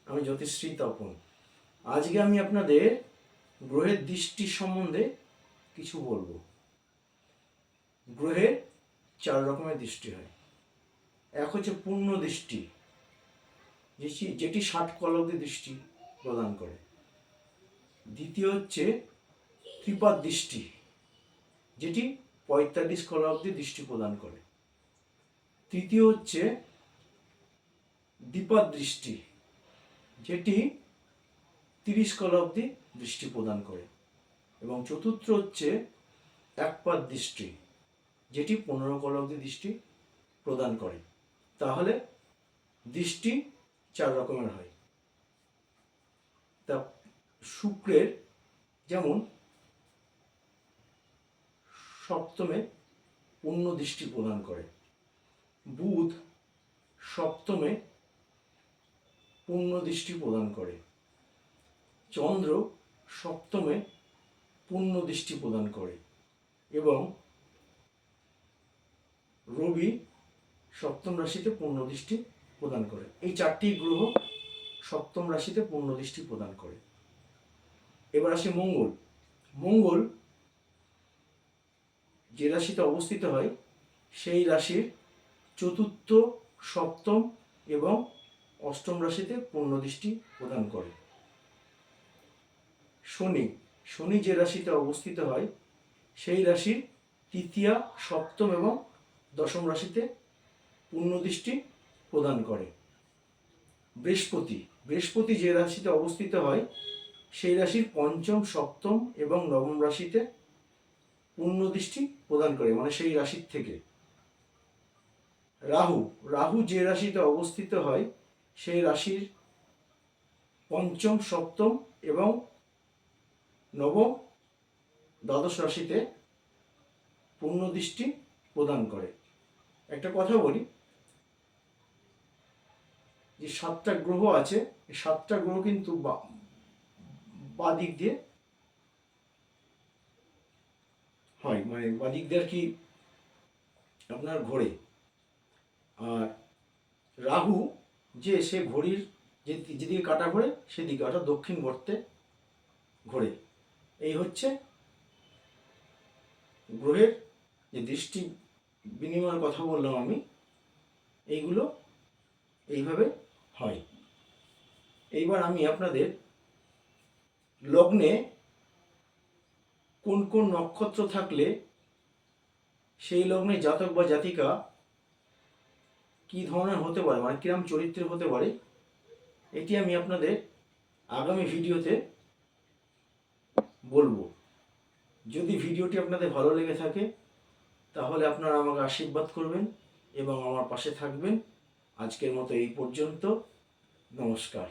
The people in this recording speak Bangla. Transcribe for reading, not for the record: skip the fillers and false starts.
আমি জ্যোতিশ্রী তপন। আজকে আমি আপনাদের গ্রহের দৃষ্টি সম্বন্ধে কিছু বলবো। গ্রহের 4 রকমের দৃষ্টি হয়। এক হচ্ছে পূর্ণ দৃষ্টি, যেটি 60 কল অবধি দৃষ্টি প্রদান করে। দ্বিতীয় হচ্ছে ত্রিপাদ দৃষ্টি, যেটি 45 কল অবধি দৃষ্টি প্রদান করে। তৃতীয় হচ্ছে দ্বিপাদ দৃষ্টি, যেটি 30 কল অবধি দৃষ্টি প্রদান করে। এবং চতুর্থ হচ্ছে একপাদ দৃষ্টি, যেটি 15 কল অবধি দৃষ্টি প্রদান করে। তাহলে দৃষ্টি 4 রকমের হয়। তা শুক্রের যেমন সপ্তমে পূর্ণ দৃষ্টি প্রদান করে, বুধ সপ্তমে পূর্ণ দৃষ্টি প্রদান করে, চন্দ্র সপ্তমে পূর্ণ দৃষ্টি প্রদান করে এবং রবি সপ্তম রাশিতে পূর্ণ দৃষ্টি প্রদান করে। এই 4টি গ্রহ সপ্তম রাশিতে পূর্ণ দৃষ্টি প্রদান করে। এবার আসে মঙ্গল। মঙ্গল যে রাশিতে অবস্থিত হয় সেই রাশির চতুর্থ, সপ্তম এবং অষ্টম রাশিতে পূর্ণ দৃষ্টি প্রদান করে। শনি যে রাশিতে অবস্থিত হয় সেই রাশির তৃতীয়া, সপ্তম এবং দশম রাশিতে পূর্ণ দৃষ্টি প্রদান করে। বৃহস্পতি যে রাশিতে অবস্থিত হয় সেই রাশির পঞ্চম, সপ্তম এবং নবম রাশিতে পূর্ণ দৃষ্টি প্রদান করে, মানে সেই রাশির থেকে। রাহু যে রাশিতে অবস্থিত হয় সেই রাশির পঞ্চম, সপ্তম এবং নবম, দ্বাদশ রাশিতে পূর্ণ দৃষ্টি প্রদান করে। একটা কথা বলি, যে 7টা গ্রহ আছে, এই 7টা গ্রহ কিন্তু বাঁ দিক দিয়ে হয়, মানে বাঁ দিক দিয়ে আর কি আপনার ঘোরে। আর রাহু সে ঘড়ির যেদিকে কাটা ঘোরে সেদিকে, অর্থাৎ দক্ষিণ গর্তে ঘোরে। এই হচ্ছে গ্রহের যে দৃষ্টি বিনিময়ের কথা বললাম আমি, এইগুলো এইভাবে হয়। এইবার আমি আপনাদের লগ্নে কোন কোন নক্ষত্র থাকলে সেই লগ্নে জাতক বা জাতিকা কি ধরনের হতে পারে, মানে কিরম চরিত্রের হতে পারে, এটি আমি আপনাদের আগামী ভিডিওতে বলবো। যদি ভিডিওটি আপনাদের ভালো লেগে থাকে তাহলে আপনারা আমাকে আশীর্বাদ করবেন এবং আমার পাশে থাকবেন। আজকের মতো এই পর্যন্ত। নমস্কার।